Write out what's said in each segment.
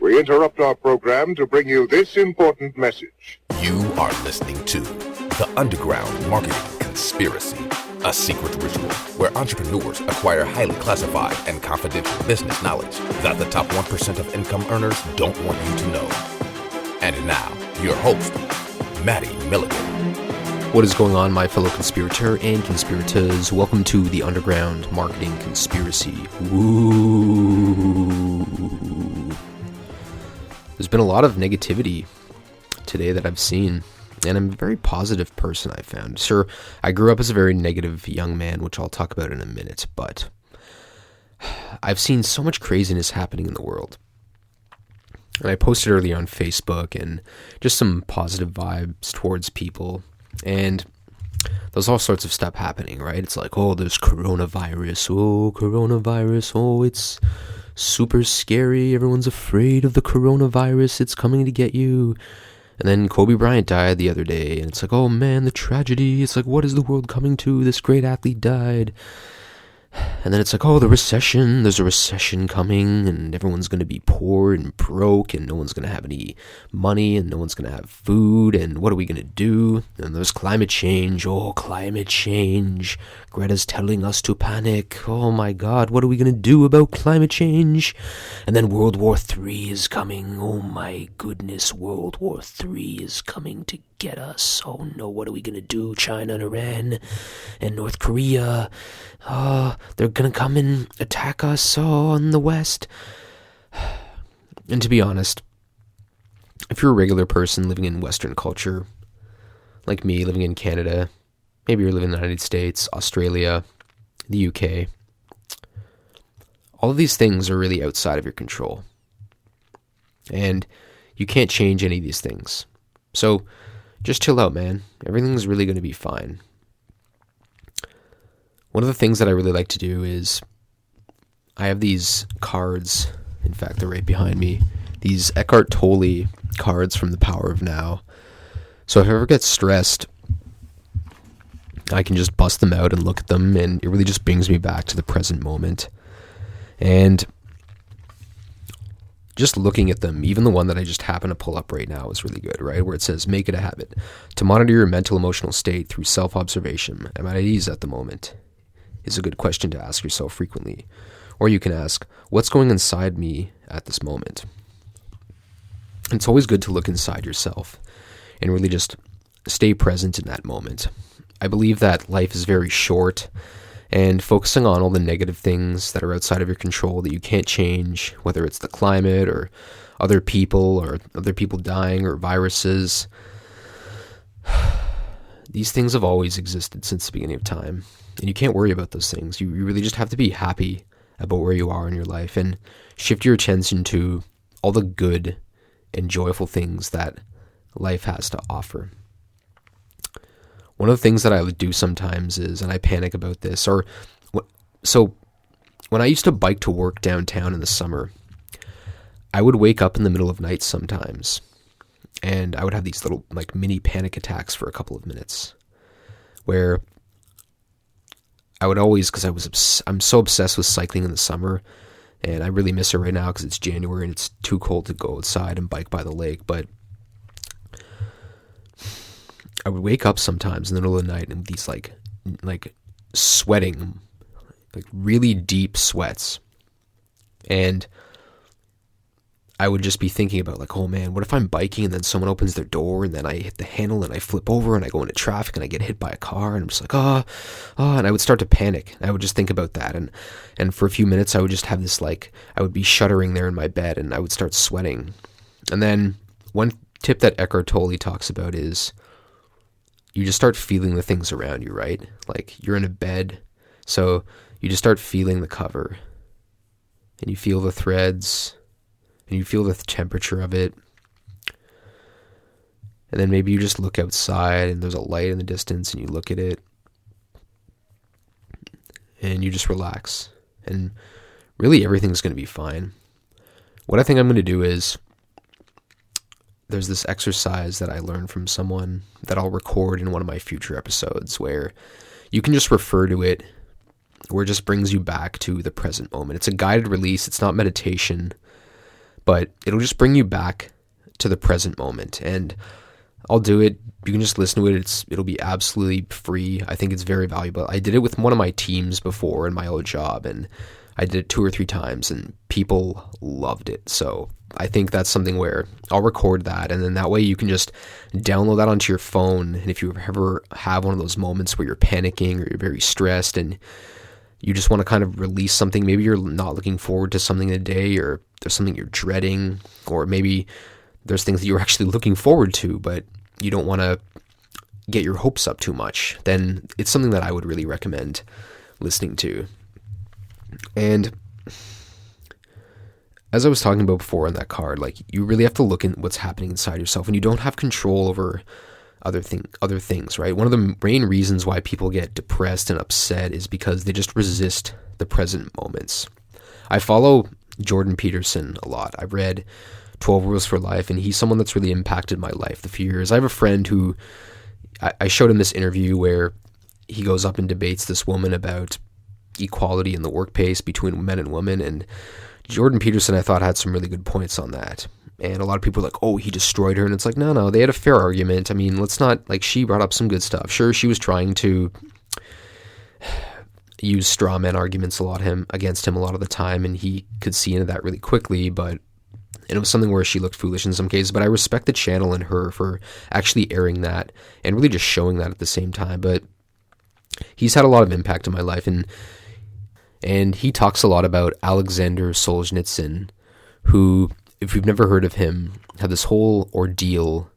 We interrupt our program to bring you this important message. You are listening to The Underground Marketing Conspiracy, a secret ritual where entrepreneurs acquire highly classified and confidential business knowledge that the top 1% of income earners don't want you to know. And now, your host, Maddie Milligan. What is going on, my fellow conspirator and conspirators? Welcome to The Underground Marketing Conspiracy. Woo! There's been a lot of negativity today that I've seen, and I'm a very positive person, I found. Sure, I grew up as a very negative young man, which I'll talk about in a minute, but I've seen so much craziness happening in the world. And I posted earlier on Facebook and just some positive vibes towards people, and there's all sorts of stuff happening, right? It's like, oh, there's coronavirus, oh, it's super scary, everyone's afraid of the coronavirus, it's coming to get you. And then Kobe Bryant died the other day, and it's like, oh man, the tragedy, it's like, what is the world coming to? This great athlete died. And then it's like, oh, the recession, there's a recession coming, and everyone's going to be poor and broke, and no one's going to have any money, and no one's going to have food, and what are we going to do? And there's climate change, oh, climate change, Greta's telling us to panic, oh my god, what are we going to do about climate change? And then World War III is coming, oh my goodness, World War III is coming to get us, oh no, what are we going to do? China and Iran and North Korea, they're gonna come and attack us in the West. And to be honest, if you're a regular person living in Western culture, like me, living in Canada, maybe you're living in the United States, Australia, the UK, all of these things are really outside of your control. And you can't change any of these things. So just chill out, man. Everything's really going to be fine. One of the things that I really like to do is I have these cards, in fact, they're right behind me, these Eckhart Tolle cards from The Power of Now. So if I ever get stressed, I can just bust them out and look at them, and it really just brings me back to the present moment. And just looking at them, even the one that I just happen to pull up right now is really good, right? Where it says, make it a habit to monitor your mental emotional state through self-observation. Am I at ease at the moment? Is a good question to ask yourself frequently. Or you can ask, what's going inside me at this moment? And it's always good to look inside yourself and really just stay present in that moment. I believe that life is very short, and focusing on all the negative things that are outside of your control that you can't change, whether it's the climate or other people dying or viruses, these things have always existed since the beginning of time. And you can't worry about those things. You really just have to be happy about where you are in your life and shift your attention to all the good and joyful things that life has to offer. One of the things that I would do sometimes is, and I panic about this, so when I used to bike to work downtown in the summer, I would wake up in the middle of night sometimes, and I would have these little like mini panic attacks for a couple of minutes, where I would always, because I'm so obsessed with cycling in the summer, and I really miss it right now because it's January and it's too cold to go outside and bike by the lake, but I would wake up sometimes in the middle of the night and these like sweating, like really deep sweats, and I would just be thinking about like, oh man, what if I'm biking and then someone opens their door and then I hit the handle and I flip over and I go into traffic and I get hit by a car, and I'm just like, and I would start to panic. I would just think about that, and for a few minutes I would just have this like, I would be shuddering there in my bed and I would start sweating. And then one tip that Eckhart Tolle talks about is you just start feeling the things around you, right? Like you're in a bed, so you just start feeling the cover and you feel the threads, and you feel the temperature of it. And then maybe you just look outside and there's a light in the distance and you look at it and you just relax. And really everything's going to be fine. What I think I'm going to do is, there's this exercise that I learned from someone that I'll record in one of my future episodes where you can just refer to it, where it just brings you back to the present moment. It's a guided release. It's not meditation. but it'll just bring you back to the present moment. And I'll do it. You can just listen to it. It'll be absolutely free. I think it's very valuable. I did it with one of my teams before in my old job, and I did it 2 or 3 times, and people loved it. So I think that's something where I'll record that, and then that way you can just download that onto your phone. And if you ever have one of those moments where you're panicking or you're very stressed and you just want to kind of release something, maybe you're not looking forward to something today, or there's something you're dreading, or maybe there's things that you're actually looking forward to, but you don't want to get your hopes up too much, then it's something that I would really recommend listening to. And as I was talking about before on that card, like, you really have to look at what's happening inside yourself, and you don't have control over other things, right? One of the main reasons why people get depressed and upset is because they just resist the present moments. I follow Jordan Peterson a lot. I've read 12 Rules for Life, and he's someone that's really impacted my life the few years. I have a friend who, I showed him this interview where he goes up and debates this woman about equality in the workplace between men and women, and Jordan Peterson, I thought, had some really good points on that. And a lot of people are like, oh, he destroyed her, and it's like, no, they had a fair argument. I mean, let's not, like, she brought up some good stuff. Sure, she was trying to use straw man arguments against him a lot of the time, and he could see into that really quickly, but it was something where she looked foolish in some cases. But I respect the channel in her for actually airing that and really just showing that at the same time. But he's had a lot of impact in my life, and he talks a lot about Alexander Solzhenitsyn, who, if you've never heard of him, had this whole ordeal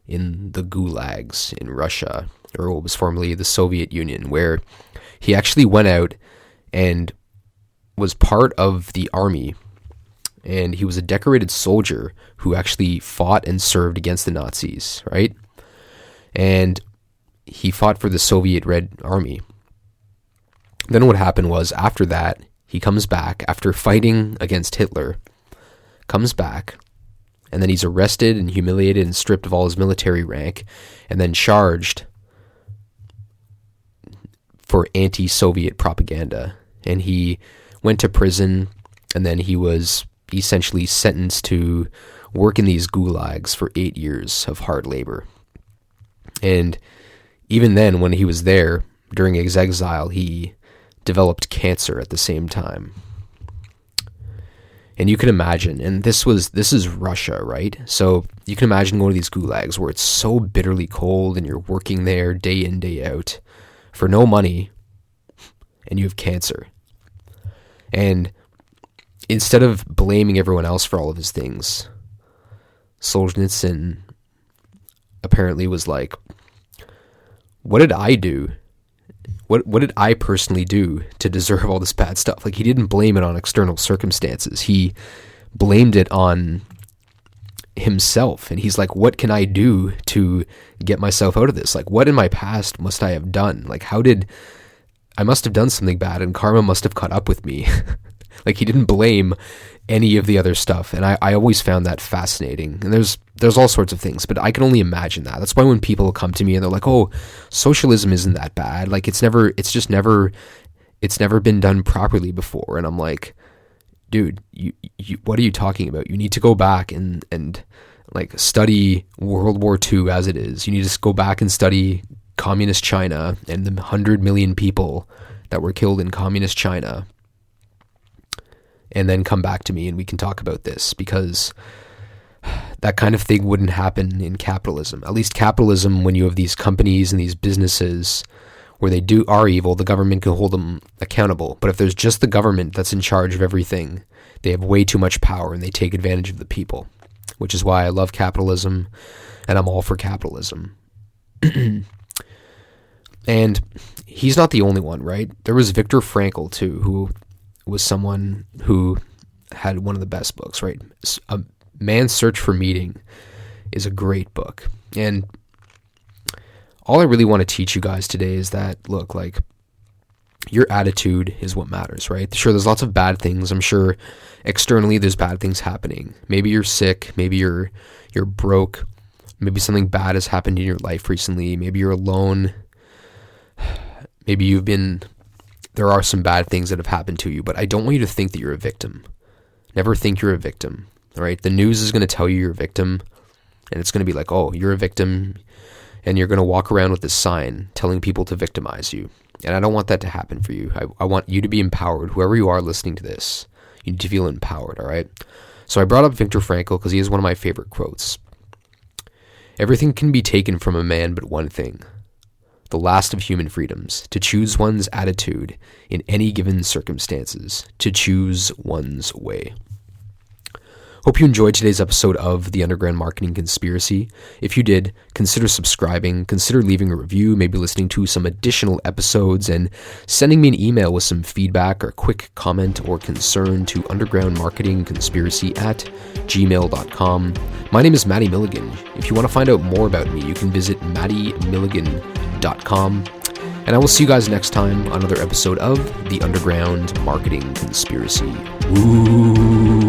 in the gulags in Russia, or what was formerly the Soviet Union, where he actually went out and was part of the army, and he was a decorated soldier who actually fought and served against the Nazis, right? And he fought for the Soviet Red Army. Then what happened was, after that, he comes back after fighting against Hitler, comes back, and then he's arrested and humiliated and stripped of all his military rank, and then charged for anti-Soviet propaganda. And he went to prison, and then he was essentially sentenced to work in these gulags for 8 years of hard labor. And even then, when he was there, during his exile, he developed cancer at the same time. And you can imagine, and this is Russia, right? So you can imagine going to these gulags where it's so bitterly cold and you're working there day in, day out for no money, and you have cancer. And instead of blaming everyone else for all of his things, Solzhenitsyn apparently was like, what did I do? What did I personally do to deserve all this bad stuff? Like, he didn't blame it on external circumstances. He blamed it on himself. And he's like, what can I do to get myself out of this? Like, what in my past must I have done? Like, I must have done something bad, and karma must have caught up with me. Like, he didn't blame any of the other stuff. And I always found that fascinating. And there's all sorts of things, but I can only imagine that. That's why when people come to me and they're like, oh, socialism isn't that bad. Like, it's never been done properly before. And I'm like, dude, you what are you talking about? You need to go back and like study World War II as it is. You need to go back and study communist China and the 100 million people that were killed in communist China, and then come back to me and we can talk about this, because that kind of thing wouldn't happen in capitalism. At least capitalism, when you have these companies and these businesses where they are evil, the government can hold them accountable. But if there's just the government that's in charge of everything, they have way too much power and they take advantage of the people, which is why I love capitalism and I'm all for capitalism. And he's not the only one, right? There was Viktor Frankl too, who was someone who had one of the best books, right? A Man's Search for Meaning is a great book. And all I really want to teach you guys today is that, look, like, your attitude is what matters, right? Sure, there's lots of bad things. I'm sure externally there's bad things happening. Maybe you're sick. Maybe you're broke. Maybe something bad has happened in your life recently. Maybe you're alone. Maybe there are some bad things that have happened to you, but I don't want you to think that you're a victim. Never think you're a victim. All right, the news is going to tell you you're a victim, and it's going to be like, oh, you're a victim, and you're going to walk around with this sign telling people to victimize you. And I don't want that to happen for you. I want you to be empowered. Whoever you are listening to this, you need to feel empowered, all right? So I brought up Viktor Frankl because he has one of my favorite quotes. Everything can be taken from a man but one thing, the last of human freedoms, to choose one's attitude in any given circumstances, to choose one's way. Hope you enjoyed today's episode of The Underground Marketing Conspiracy. If you did, consider subscribing, consider leaving a review, maybe listening to some additional episodes, and sending me an email with some feedback or quick comment or concern to undergroundmarketingconspiracy@gmail.com. My name is Matty Milligan. If you want to find out more about me, you can visit mattymilligan.com. And I will see you guys next time on another episode of The Underground Marketing Conspiracy. Woo!